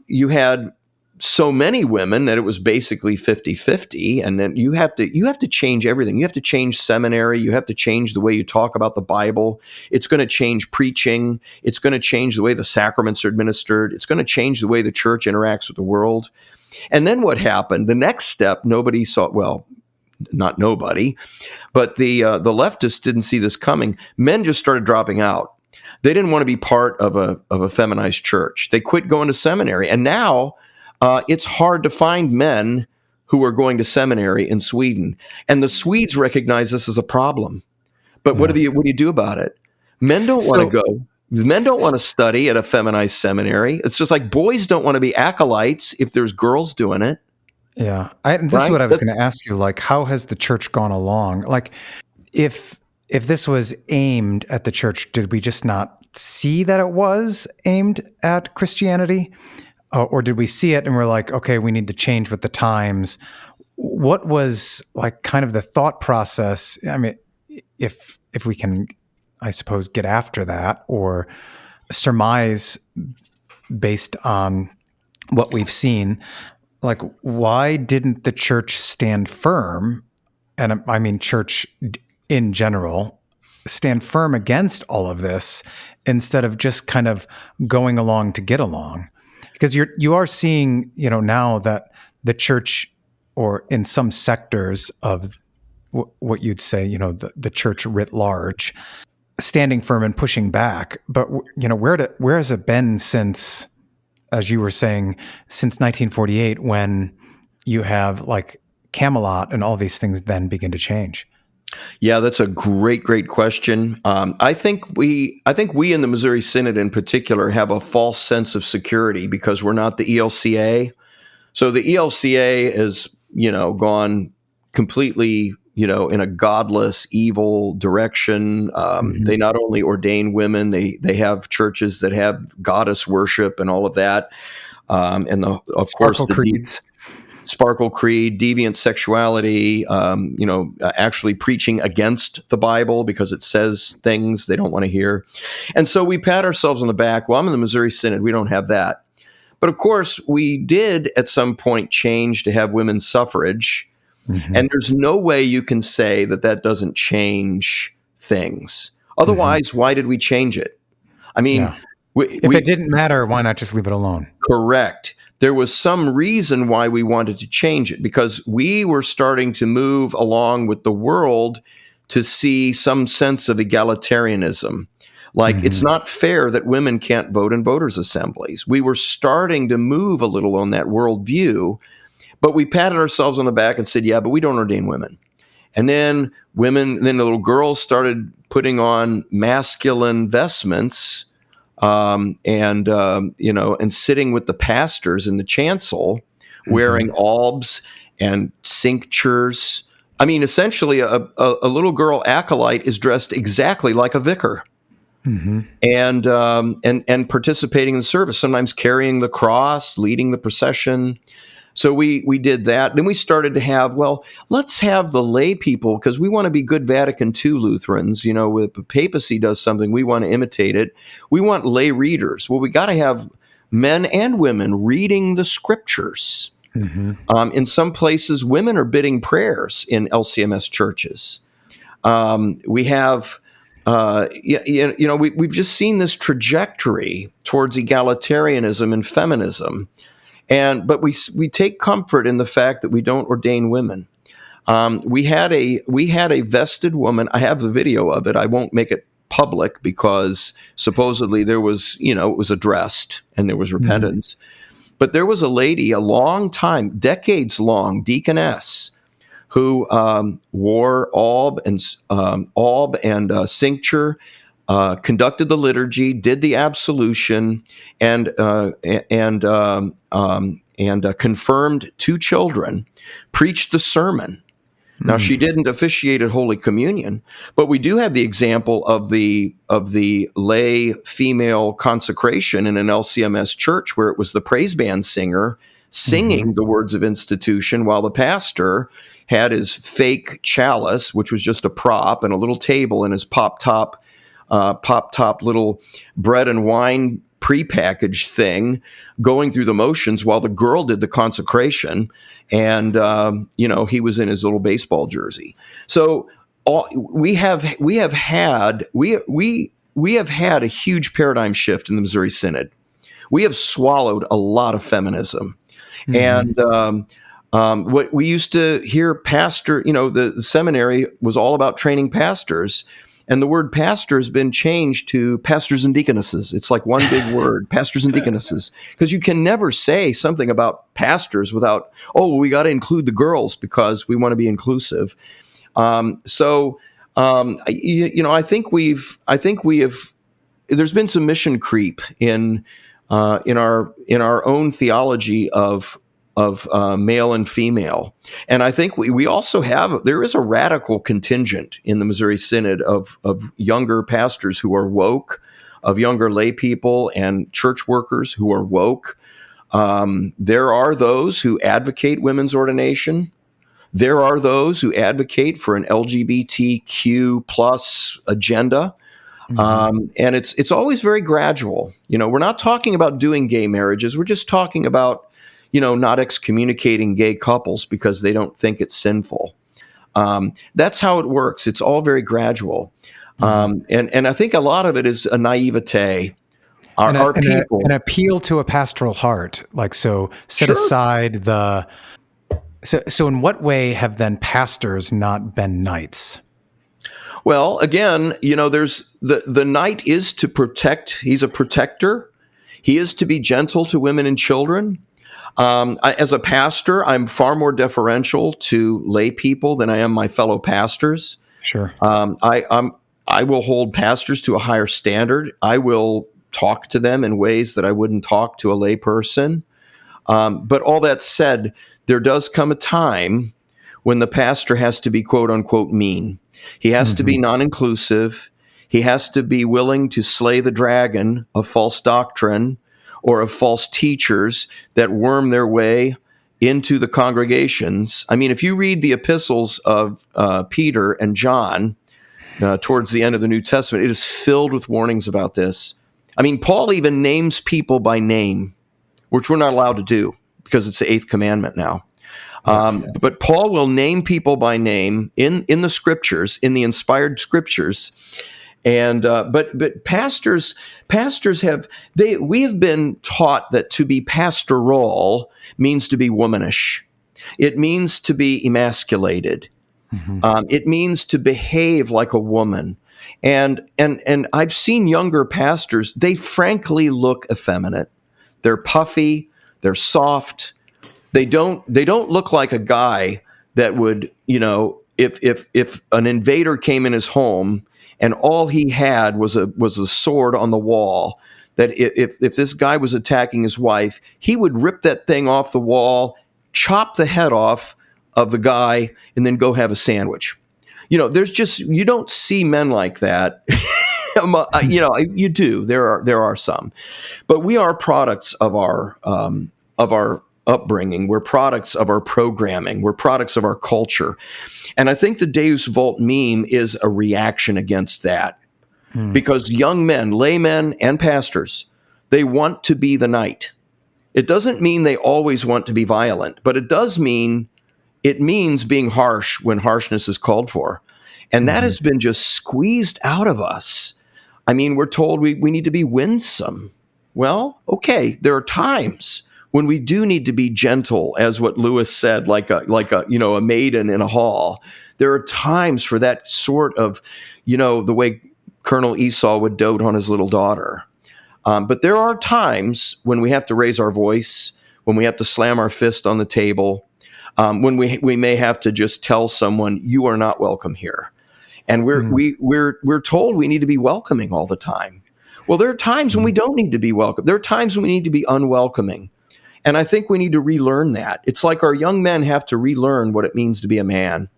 you had so many women that it was basically 50-50, and then you have to change everything. You have to change seminary. You have to change the way you talk about the Bible. It's going to change preaching. It's going to change the way the sacraments are administered. It's going to change the way the church interacts with the world. And then what happened? The next step, nobody saw. Well, not nobody, but the leftists didn't see this coming. Men just started dropping out. They didn't want to be part of a feminized church. They quit going to seminary, and now it's hard to find men who are going to seminary in Sweden. And the Swedes recognize this as a problem. But what do you do about it? Men don't want to go. Men don't want to study at a feminized seminary. It's just like boys don't want to be acolytes if there's girls doing it. Yeah. This is what I was going to ask you. Like, how has the church gone along? Like, if this was aimed at the church, did we just not see that it was aimed at Christianity? Or did we see it and we're like, okay, we need to change with the times? What was like kind of the thought process? I mean, if we can, I suppose, get after that or surmise based on what we've seen, like, why didn't the church stand firm? And I mean, church in general, stand firm against all of this instead of just kind of going along to get along? Because you are seeing, now that the church, or in some sectors of what you'd say, the church writ large, standing firm and pushing back. But where has it been since, as you were saying, since 1948, when you have like Camelot and all these things then begin to change? Yeah, that's a great question. I think we in the Missouri Synod in particular have a false sense of security because we're not the ELCA. So the ELCA has, gone completely, in a godless, evil direction. Mm-hmm. They not only ordain women, they have churches that have goddess worship and all of that. And of course the creeds. Sparkle Creed, deviant sexuality, actually preaching against the Bible because it says things they don't want to hear. And so we pat ourselves on the back. Well, I'm in the Missouri Synod. We don't have that. But of course, we did at some point change to have women's suffrage. Mm-hmm. And there's no way you can say that doesn't change things. Otherwise, Why did we change it? I mean, if it didn't matter, why not just leave it alone? Correct. There was some reason why we wanted to change it, because we were starting to move along with the world to see some sense of egalitarianism. Like, it's not fair that women can't vote in voters' assemblies. We were starting to move a little on that worldview, but we patted ourselves on the back and said, yeah, but we don't ordain women. And then the little girls started putting on masculine vestments, and sitting with the pastors in the chancel wearing albs and cinctures. I mean, essentially, a little girl acolyte is dressed exactly like a vicar, and participating in the service. Sometimes carrying the cross, leading the procession. So we did that. Then we started to have, well, let's have the lay people, because we want to be good Vatican II Lutherans. You know, if the papacy does something, we want to imitate it. We want lay readers. Well, we got to have men and women reading the scriptures. In some places, women are bidding prayers in LCMS churches. We have, we've just seen this trajectory towards egalitarianism and feminism, but we take comfort in the fact that we don't ordain women. We had a vested woman. I have the video of it. I won't make it public because supposedly there was, it was addressed and there was repentance. But there was a lady, a long time, decades long deaconess, who wore alb and cincture, conducted the liturgy, did the absolution, and confirmed 2 children, preached the sermon. Now, she didn't officiate at Holy Communion, but we do have the example of the lay female consecration in an LCMS church, where it was the praise band singer singing the words of institution while the pastor had his fake chalice, which was just a prop, and a little table and his pop top little bread and wine prepackaged thing going through the motions while the girl did the consecration, and he was in his little baseball jersey. So we have had a huge paradigm shift in the Missouri Synod. We have swallowed a lot of feminism, and what we used to hear pastor, the seminary was all about training pastors. And the word pastor has been changed to pastors and deaconesses. It's like one big word, pastors and deaconesses, because you can never say something about pastors without, we got to include the girls because we want to be inclusive. I think we have. There's been some mission creep in our own theology of male and female. And I think we also there is a radical contingent in the Missouri Synod of younger pastors who are woke, of younger lay people and church workers who are woke. There are those who advocate women's ordination. There are those who advocate for an LGBTQ plus agenda. And it's always very gradual. We're not talking about doing gay marriages. We're just talking about not excommunicating gay couples because they don't think it's sinful. That's how it works. It's all very gradual. And I think a lot of it is a naivete. Our people. An appeal to a pastoral heart. Set aside So in what way have then pastors not been knights? Well, again, there's the knight is to protect. He's a protector. He is to be gentle to women and children. As a pastor, I'm far more deferential to lay people than I am my fellow pastors. Sure. I will hold pastors to a higher standard. I will talk to them in ways that I wouldn't talk to a lay person. But all that said, there does come a time when the pastor has to be quote unquote mean. He has to be non-inclusive. He has to be willing to slay the dragon of false doctrine or of false teachers that worm their way into the congregations. I mean, if you read the epistles of Peter and John towards the end of the New Testament, it is filled with warnings about this. I mean, Paul even names people by name, which we're not allowed to do because it's the 8th commandment now. But Paul will name people by name in the scriptures, in the inspired scriptures. And but pastors we have been taught that to be pastoral means to be womanish. It means to be emasculated. It means to behave like a woman. And I've seen younger pastors, they frankly look effeminate. They're puffy, they're soft. They don't look like a guy that would, if an invader came in his home and all he had was a sword on the wall, that if this guy was attacking his wife, he would rip that thing off the wall chop the head off of the guy and then go have a sandwich. There's just, you don't see men like that. You do. There are some, but we are products of our upbringing. We're products of our programming. We're products of our culture. And I think the Deus Vult meme is a reaction against that, because young men, laymen, and pastors, they want to be the knight. It doesn't mean they always want to be violent, but it means being harsh when harshness is called for. And that has been just squeezed out of us. I mean, we're told we need to be winsome. Well, okay, there are times when we do need to be gentle, as what Lewis said, like a maiden in a hall. There are times for that sort of, the way Colonel Esau would dote on his little daughter. But there are times when we have to raise our voice, when we have to slam our fist on the table, when we may have to just tell someone, you are not welcome here. And we're told we need to be welcoming all the time. Well, there are times when we don't need to be welcome. There are times when we need to be unwelcoming. And I think we need to relearn that. It's like our young men have to relearn what it means to be a man.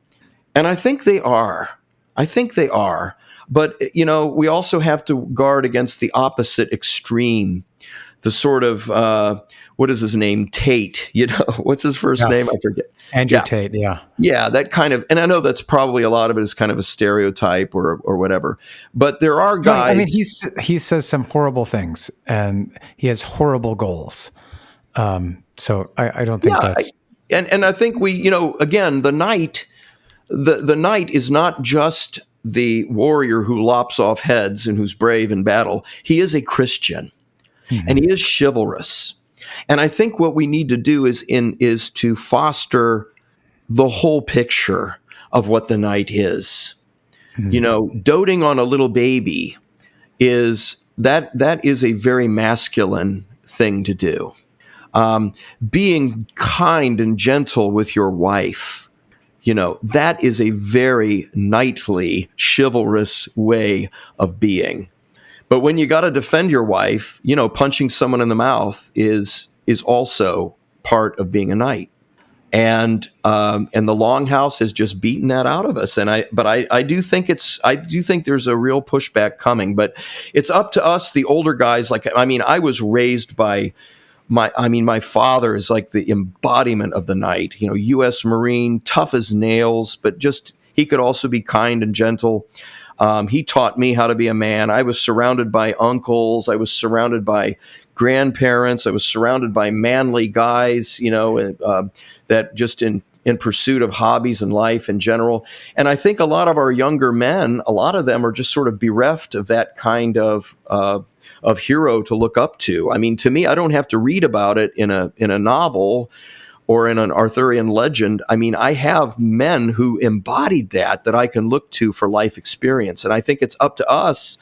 And I think they are. But, we also have to guard against the opposite extreme, the sort of, what is his name? Tate, what's his first name? I forget. Andrew Tate, yeah. Yeah, that kind of, and I know that's probably a lot of it is kind of a stereotype or whatever, but there are guys. I mean, he says some horrible things and he has horrible goals. So I don't think that's. And I think again, the knight is not just the warrior who lops off heads and who's brave in battle. He is a Christian, and he is chivalrous. And I think what we need to do is to foster the whole picture of what the knight is. Doting on a little baby is a very masculine thing to do. Being kind and gentle with your wife, that is a very knightly, chivalrous way of being. But when you got to defend your wife, punching someone in the mouth is also part of being a knight. And the Longhouse has just beaten that out of us. But I do think there's a real pushback coming. But it's up to us, the older guys. I was raised by my father is like the embodiment of the knight. U.S. Marine, tough as nails, but just he could also be kind and gentle. He taught me how to be a man. I was surrounded by uncles. I was surrounded by grandparents. I was surrounded by manly guys, that just in pursuit of hobbies and life in general. And I think a lot of our younger men, a lot of them are just sort of bereft of that kind of hero to look up to. I mean, to me, I don't have to read about it in a novel or in an Arthurian legend. I mean, I have men who embodied that I can look to for life experience. And I think it's up to us,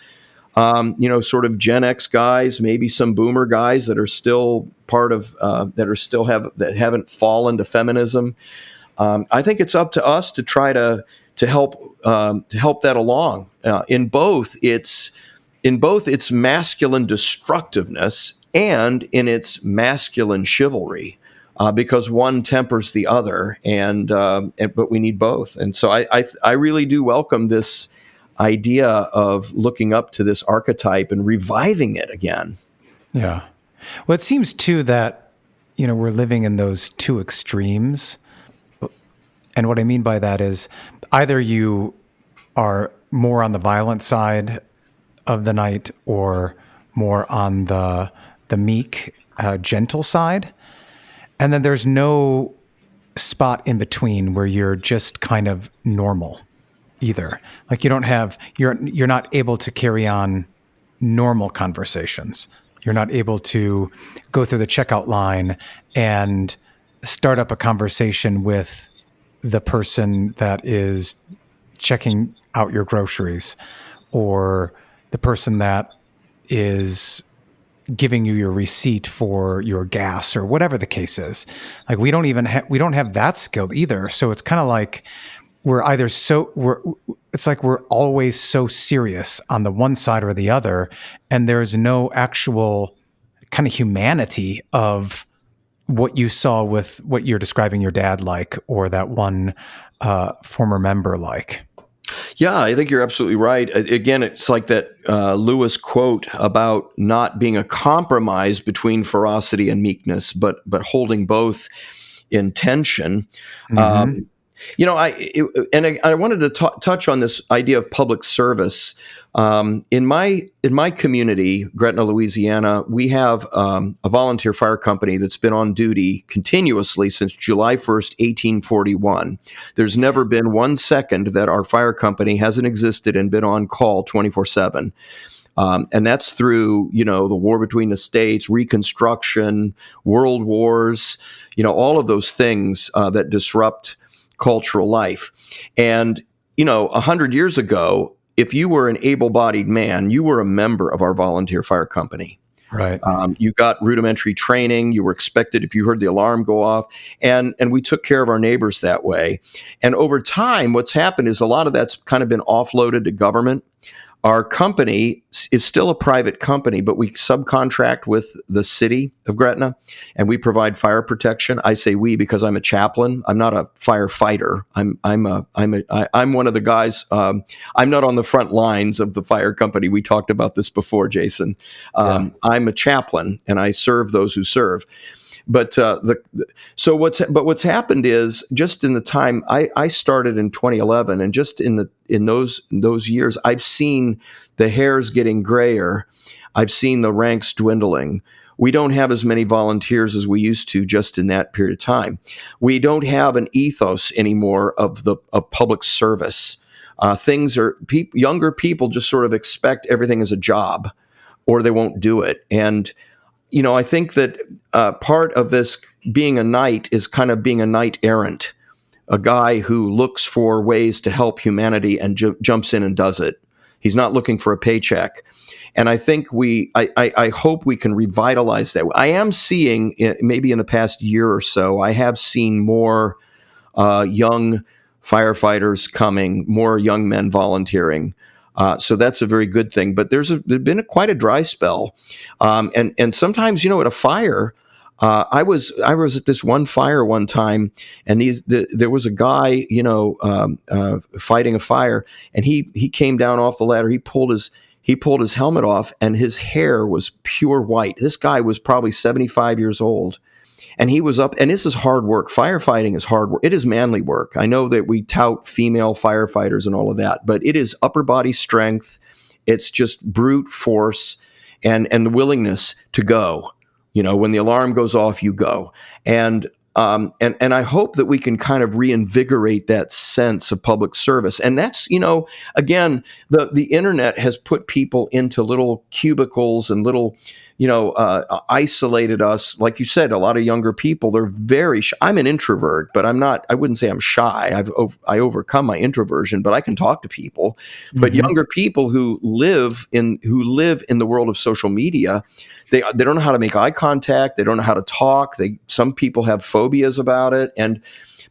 sort of Gen X guys, maybe some boomer guys that are still part of, that haven't fallen to feminism. I think it's up to us to try to help that along in both its masculine destructiveness and in its masculine chivalry. Because one tempers the other, but we need both. And so I really do welcome this idea of looking up to this archetype and reviving it again. Yeah. Well, it seems too that, we're living in those two extremes. And what I mean by that is either you are more on the violent side of the knight or more on the meek, gentle side. And then there's no spot in between where you're just kind of normal either. Like you're not able to carry on normal conversations. You're not able to go through the checkout line and start up a conversation with the person that is checking out your groceries or the person that is giving you your receipt for your gas or whatever the case is. Like we don't have that skill either. So it's kind of like it's like we're always so serious on the one side or the other. And there's no actual kind of humanity of what you saw with what you're describing your dad like, or that one former member like. Yeah, I think you're absolutely right. Again, it's like that Lewis quote about not being a compromise between ferocity and meekness, but holding both in tension. Mm-hmm. I wanted to touch on this idea of public service. In my community, Gretna, Louisiana, we have a volunteer fire company that's been on duty continuously since July 1st, 1841. There's never been 1 second that our fire company hasn't existed and been on call 24/7. And that's through, the war between the states, Reconstruction, world wars, all of those things that disrupt cultural life. And, 100 years ago, if you were an able-bodied man, you were a member of our volunteer fire company. Right. You got rudimentary training. You were expected if you heard the alarm go off. And we took care of our neighbors that way. And over time, what's happened is a lot of that's kind of been offloaded to government. Our company is still a private company, but we subcontract with the city of Gretna, and we provide fire protection. I say we because I'm a chaplain. I'm not a firefighter. I'm one of the guys. I'm not on the front lines of the fire company. We talked about this before, Jason. I'm a chaplain, and I serve those who serve. But what's happened is just in the time I started in 2011, and just in those years, I've seen the hairs getting grayer. I've seen the ranks dwindling. We don't have as many volunteers as we used to just in that period of time. We don't have an ethos anymore of public service. Younger people just sort of expect everything as a job, or they won't do it. And I think that part of this being a knight is kind of being a knight errant, a guy who looks for ways to help humanity and jumps in and does it. He's not looking for a paycheck. And I think I hope we can revitalize that. I am seeing, maybe in the past year or so, I have seen more young firefighters coming, more young men volunteering. So that's a very good thing. But there's been quite a dry spell. And sometimes, at a fire, I was at this one fire one time, and there was a guy, fighting a fire, and he came down off the ladder. He pulled his helmet off, and his hair was pure white. This guy was probably 75 years old, and he was up. And this is hard work. Firefighting is hard work. It is manly work. I know that we tout female firefighters and all of that, but it is upper body strength. It's just brute force and the willingness to go. When the alarm goes off, you go. And I hope that we can kind of reinvigorate that sense of public service. And that's, again, the internet has put people into little cubicles and little, isolated us. Like you said, a lot of younger people, they're very shy. I'm an introvert, but I wouldn't say I'm shy. I overcome my introversion, but I can talk to people. Mm-hmm. But younger people who live in the world of social media, they don't know how to make eye contact. They don't know how to talk. Some people have phobias about it.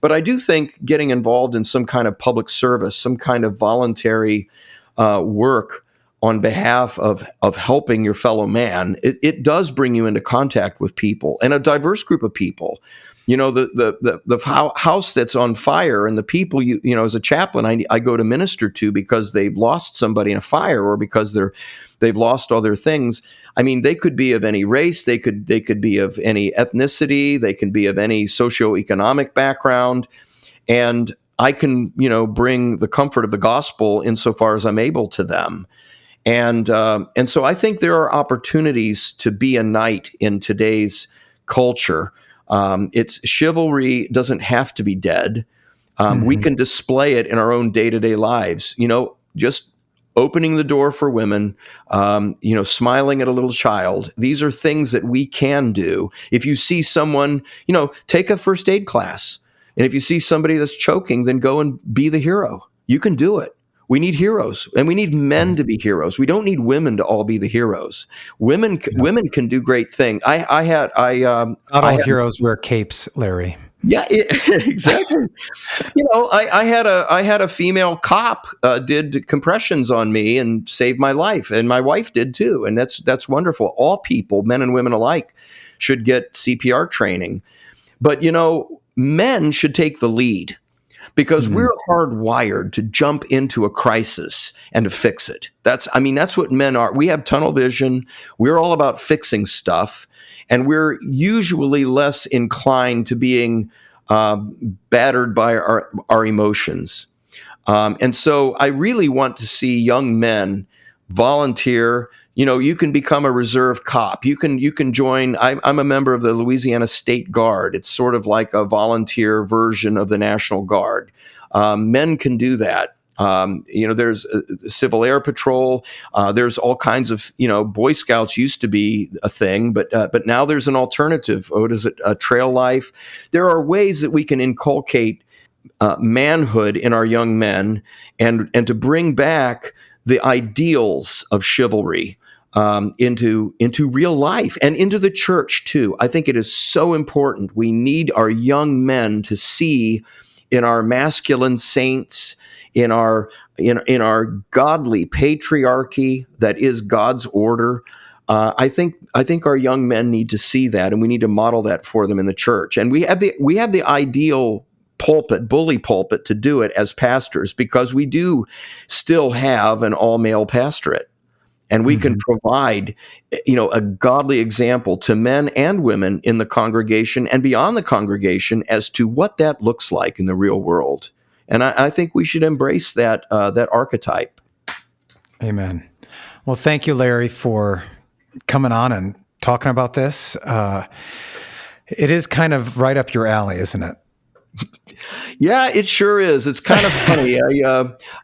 But I do think getting involved in some kind of public service, some kind of voluntary work on behalf of helping your fellow man, it does bring you into contact with people, and a diverse group of people. The house that's on fire, and the people as a chaplain I go to minister to because they've lost somebody in a fire, or because they've lost all their things. I mean, they could be of any race, they could be of any ethnicity, they can be of any socioeconomic background, and I can bring the comfort of the gospel insofar as I'm able to them. And so I think there are opportunities to be a knight in today's culture. It's chivalry doesn't have to be dead. Mm-hmm. We can display it in our own day-to-day lives. Just opening the door for women, smiling at a little child. These are things that we can do. If you see someone, take a first aid class. And if you see somebody that's choking, then go and be the hero. You can do it. We need heroes, and we need men to be heroes. We don't need women to all be the heroes. Women can do great things. Not all heroes wear capes, Larry. Yeah, exactly. I had a female cop did compressions on me and saved my life, and my wife did too, and that's wonderful. All people, men and women alike, should get CPR training, but men should take the lead because we're hardwired to jump into a crisis and to fix it. That's what men are. We have tunnel vision. We're all about fixing stuff. And we're usually less inclined to being battered by our emotions. And so I really want to see young men volunteer. You can become a reserve cop. You can join. I'm a member of the Louisiana State Guard. It's sort of like a volunteer version of the National Guard. Men can do that. There's Civil Air Patrol. There's all kinds of, Boy Scouts used to be a thing, but now there's an alternative. What is it? Trail life. There are ways that we can inculcate manhood in our young men and to bring back the ideals of chivalry into real life and into the church too. I think it is so important. We need our young men to see in our masculine saints, in our godly patriarchy that is God's order. I think our young men need to see that, and we need to model that for them in the church. And we have the ideal bully pulpit to do it as pastors, because we do still have an all-male pastorate, and we can provide a godly example to men and women in the congregation and beyond the congregation as to what that looks like in the real world. And I think we should embrace that archetype. Amen. Well, thank you, Larry, for coming on and talking about this. It is kind of right up your alley, isn't it? Yeah, it sure is. It's kind of funny.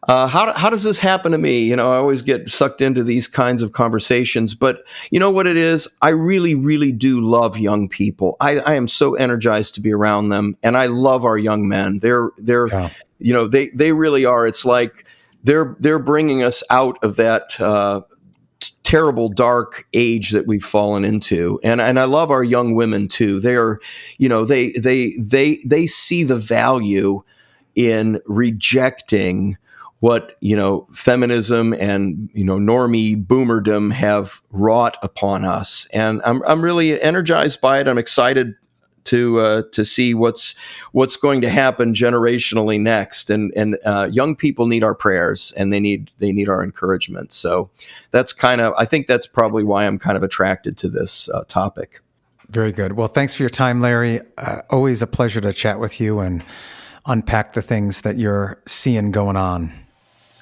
How does this happen to me? I always get sucked into these kinds of conversations. But you know what it is? I really, really do love young people. I am so energized to be around them, and I love our young men. They're they really are. It's like they're bringing us out of that terrible dark age that we've fallen into, and I love our young women too. They are, they see the value in rejecting what feminism and normie boomerdom have wrought upon us, and I'm really energized by it. I'm excited to see what's going to happen generationally next, and young people need our prayers, and they need our encouragement. So I think that's probably why I'm kind of attracted to this topic. Very good. Well, thanks for your time, Larry. Always a pleasure to chat with you and unpack the things that you're seeing going on.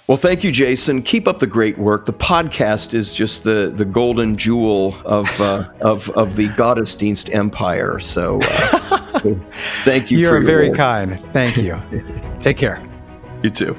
Well, thank you, Jason. Keep up the great work. The podcast is just the golden jewel of the Gottesdienst empire. So thank you. You're very kind. Thank you. Take care. You too.